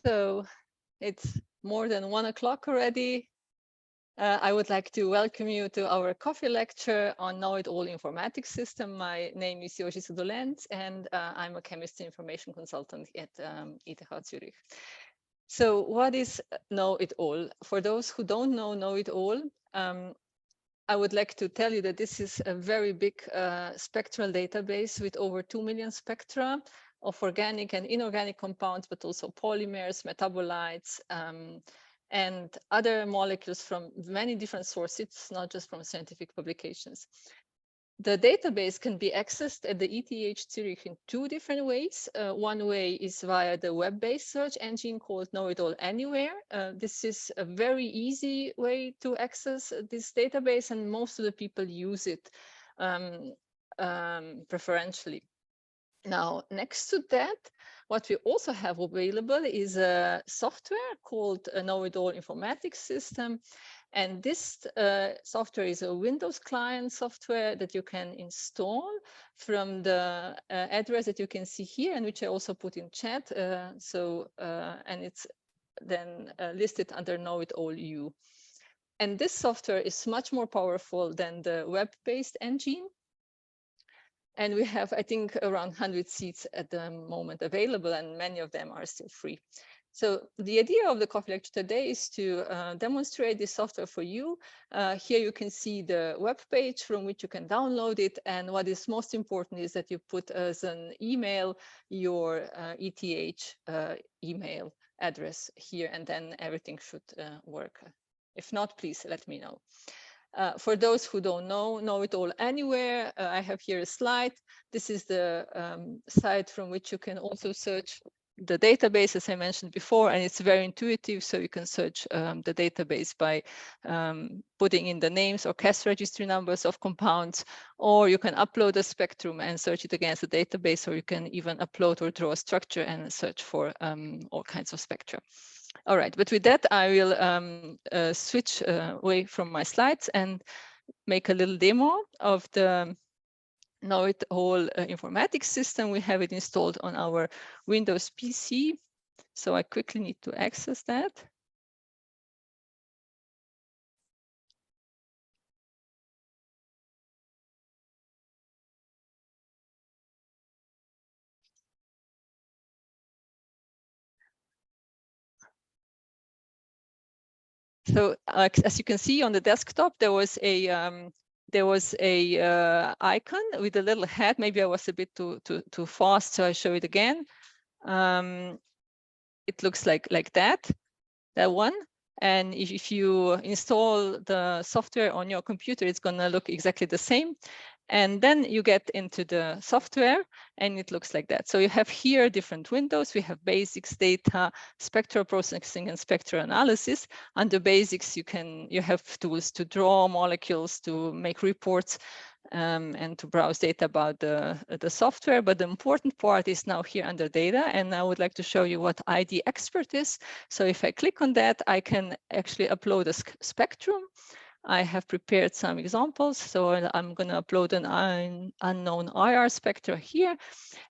So it's more than 1 o'clock already. I would like to welcome you to our coffee lecture on Know-It-All Informatics System. My name is Josi Sudolens, and I'm a chemistry information consultant at ETH Zurich. So what is Know-It-All? For those who don't know Know-It-All, I would like to tell you that this is a very big spectral database with over 2 million spectra of organic and inorganic compounds, but also polymers, metabolites, and other molecules from many different sources, not just from scientific publications. The database can be accessed at the ETH Zurich in 2 different ways. One way is via the web-based search engine called Know-It-All Anywhere. This is a very easy way to access this database, and most of the people use it preferentially. Now, next to that, what we also have available is a software called a Know-It-All Informatics System. And this software is a Windows client software that you can install from the address that you can see here, and which I also put in chat. And it's then listed under Know-It-All U. And this software is much more powerful than the web-based engine. And we have, I think, around 100 seats at the moment available, and many of them are still free. So the idea of the coffee lecture today is to demonstrate this software for you. Here you can see the web page from which you can download it. And what is most important is that you put as an email your ETH email address here, and then everything should work. If not, please let me know. For those who don't know Know-It-All Anywhere, I have here a slide. This is the site from which you can also search the database, as I mentioned before, and it's very intuitive. So you can search the database by putting in the names or CAS registry numbers of compounds, or you can upload a spectrum and search it against the database, or you can even upload or draw a structure and search for all kinds of spectra. All right, but with that, I will switch away from my slides and make a little demo of the Know-It-All Informatics System. We have it installed on our Windows PC. So I quickly need to access that. So as you can see on the desktop, there was a icon with a little head. Maybe I was a bit too fast, so I show it again. It looks like that one. And if you install the software on your computer, it's going to look exactly the same. And then you get into the software and it looks like that. So you have here different windows. We have basics, data, spectral processing, and spectral analysis. Under basics, you have tools to draw molecules, to make reports, and to browse data about the software. But the important part is now here under data. And I would like to show you what ID Expert is. So if I click on that, I can actually upload a spectrum. I have prepared some examples. So I'm going to upload an unknown IR spectra here.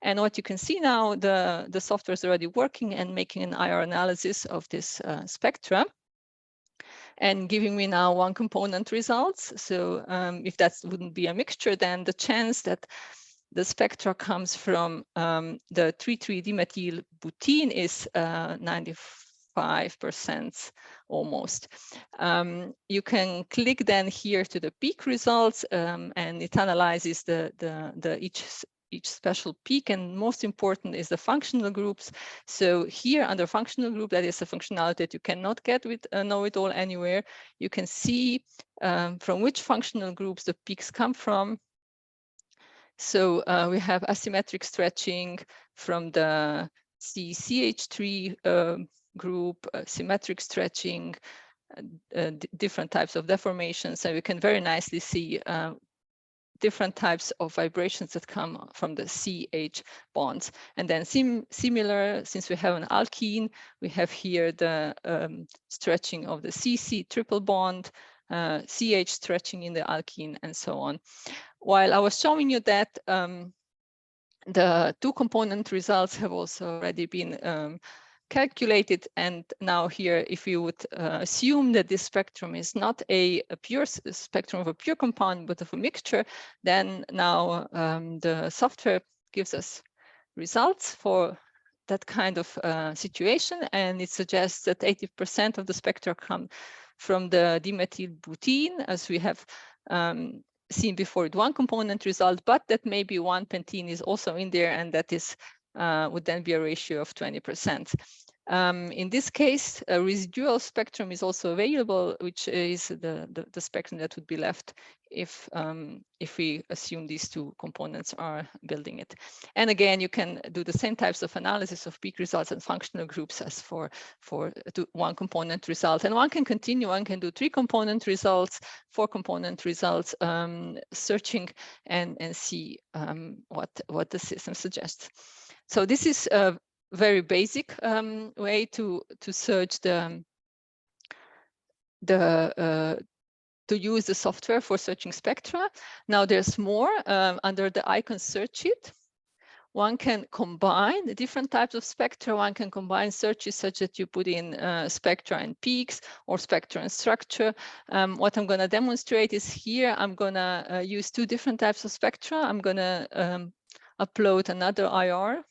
And what you can see now, the software is already working and making an IR analysis of this spectra and giving me now one component results. So if that wouldn't be a mixture, then the chance that the spectra comes from the 3,3-dimethyl-butene is 95% almost. You can click then here to the peak results, and it analyzes each special peak, and most important is the functional groups. So here under functional group, that is a functionality that you cannot get with Know-It-All Anywhere. You can see from which functional groups the peaks come from. So we have asymmetric stretching from the CCH3 group, symmetric stretching, different types of deformations, and we can very nicely see different types of vibrations that come from the CH bonds. And then similar, since we have an alkene, we have here the stretching of the CC triple bond, CH stretching in the alkene, and so on. While I was showing you that, the 2-component results have also already been calculated. And now here, if you would assume that this spectrum is not a pure spectrum of a pure compound, but of a mixture, then now the software gives us results for that kind of situation. And it suggests that 80% of the spectra come from the dimethylbutene, as we have seen before with one component result, but that maybe one pentene is also in there, and that is would then be a ratio of 20%. In this case, a residual spectrum is also available, which is the spectrum that would be left if we assume these two components are building it. And again, you can do the same types of analysis of peak results and functional groups as for one component result. And one can continue, one can do 3 component results, 4 component results, searching and see what the system suggests. So this is a very basic way to search to use the software for searching spectra. Now there's more under the icon search it. One can combine the different types of spectra. One can combine searches such that you put in spectra and peaks, or spectra and structure. What I'm going to demonstrate is here, I'm going to use 2 different types of spectra. I'm going to upload another IR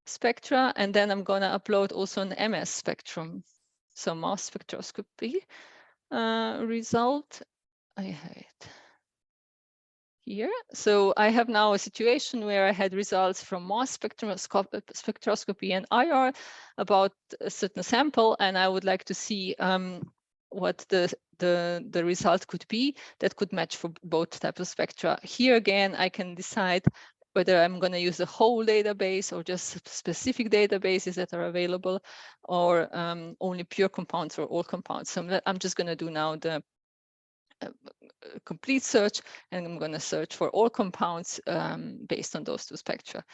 spectra, and then I'm going to upload also an MS spectrum, so mass spectroscopy result. I have it here. So I have now a situation where I had results from mass spectroscopy and IR about a certain sample, and I would like to see what the result could be that could match for both types of spectra. Here again, I can decide whether I'm going to use the whole database or just specific databases that are available, or only pure compounds or all compounds. So I'm just going to do now the complete search, and I'm going to search for all compounds based on those 2 spectra.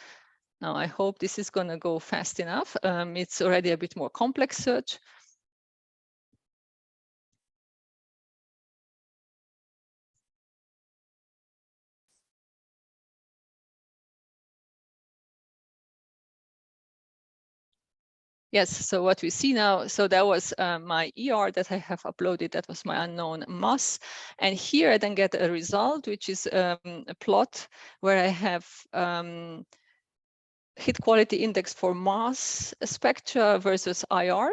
Now, I hope this is going to go fast enough. It's already a bit more complex search. Yes, so what we see now, so that was my ER that I have uploaded, that was my unknown mass. And here I then get a result, which is a plot where I have hit quality index for mass spectra versus IR.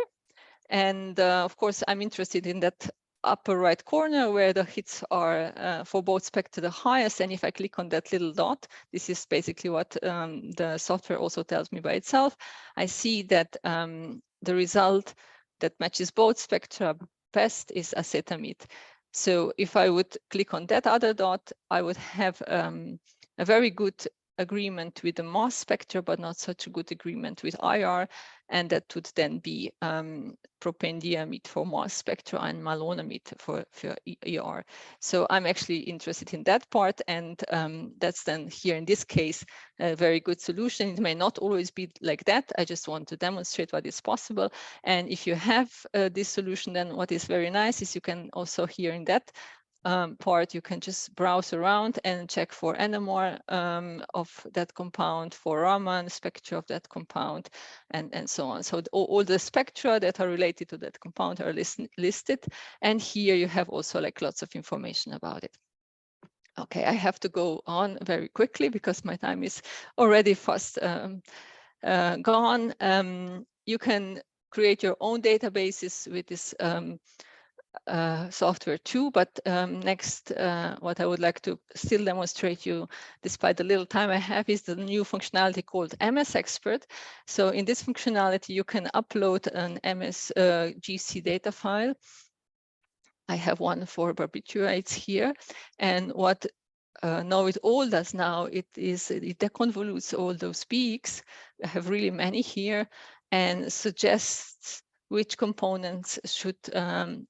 And of course, I'm interested in that upper right corner where the hits are for both spectra the highest. And if I click on that little dot, this is basically what the software also tells me by itself. I see that the result that matches both spectra best is acetamide. So if I would click on that other dot, I would have a very good agreement with the mass spectra, but not such a good agreement with IR. And that would then be propendiamide for mass spectra and malonamide for ER. So I'm actually interested in that part. And that's then here in this case, a very good solution. It may not always be like that. I just want to demonstrate what is possible. And if you have this solution, then what is very nice is you can also here in that part, you can just browse around and check for NMR of that compound, for Raman spectra of that compound, and so on. So all the spectra that are related to that compound are listed. And here you have also like lots of information about it. Okay, I have to go on very quickly because my time is already fast gone. You can create your own databases with this software too, but next, what I would like to still demonstrate you, despite the little time I have, is the new functionality called MS Expert. So in this functionality, you can upload an MS GC data file. I have one for barbiturates here, and what Know-it-all does now, it deconvolutes all those peaks. I have really many here, and suggests which components should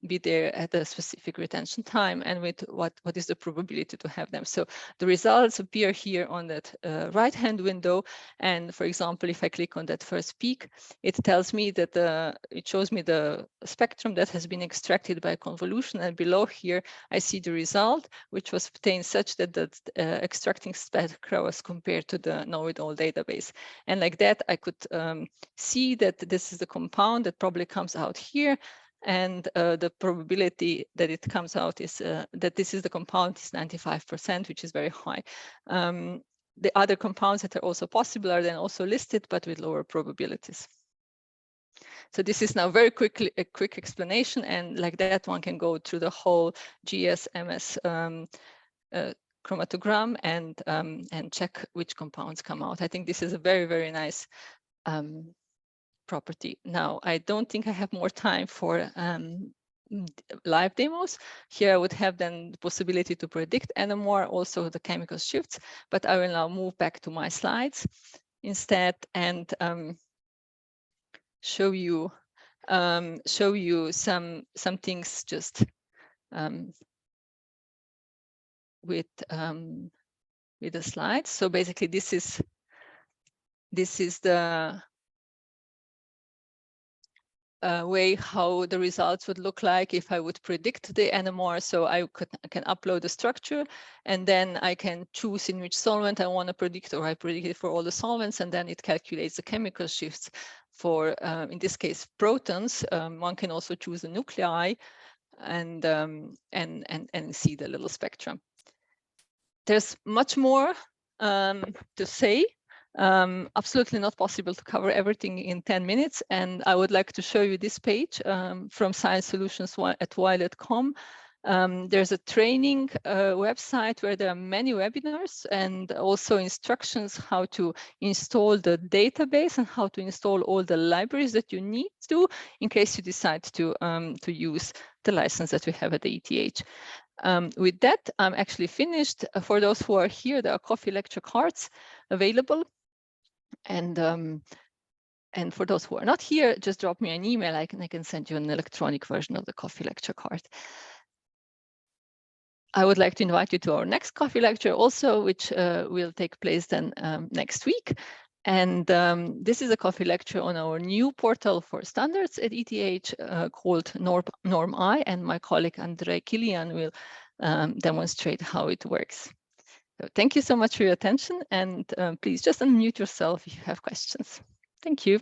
be there at a specific retention time, and with what is the probability to have them. So the results appear here on that right-hand window. And for example, if I click on that first peak, it tells me that it shows me the spectrum that has been extracted by convolution. And below here, I see the result, which was obtained such that the extracting spectra was compared to the know-it-all database. And like that, I could see that this is the compound that probably comes out here, and the probability that it comes out is that this is the compound is 95%, which is very high. The other compounds that are also possible are then also listed, but with lower probabilities. So this is now very quickly a quick explanation, and like that one can go through the whole GS-MS chromatogram and check which compounds come out. I think this is a very, very nice property. Now, I don't think I have more time for live demos. Here I would have then the possibility to predict NMR, also the chemical shifts, but I will now move back to my slides instead and show you some things just with the slides. So basically, this is the way how the results would look like if I would predict the NMR. So I can upload the structure, and then I can choose in which solvent I want to predict, or I predict it for all the solvents, and then it calculates the chemical shifts for, in this case, protons. One can also choose the nuclei and see the little spectrum. There's much more to say. Absolutely not possible to cover everything in 10 minutes. And I would like to show you this page from Science Solutions at Wiley.com. There's a training website where there are many webinars and also instructions how to install the database and how to install all the libraries that you need to in case you decide to use the license that we have at the ETH. With that, I'm actually finished. For those who are here, there are coffee lecture cards available. And for those who are not here, just drop me an email. I can send you an electronic version of the coffee lecture card. I would like to invite you to our next coffee lecture also, which will take place then next week. And this is a coffee lecture on our new portal for standards at ETH called NormI, and my colleague Andre Kilian will demonstrate how it works. So thank you so much for your attention, and please just unmute yourself if you have questions. Thank you.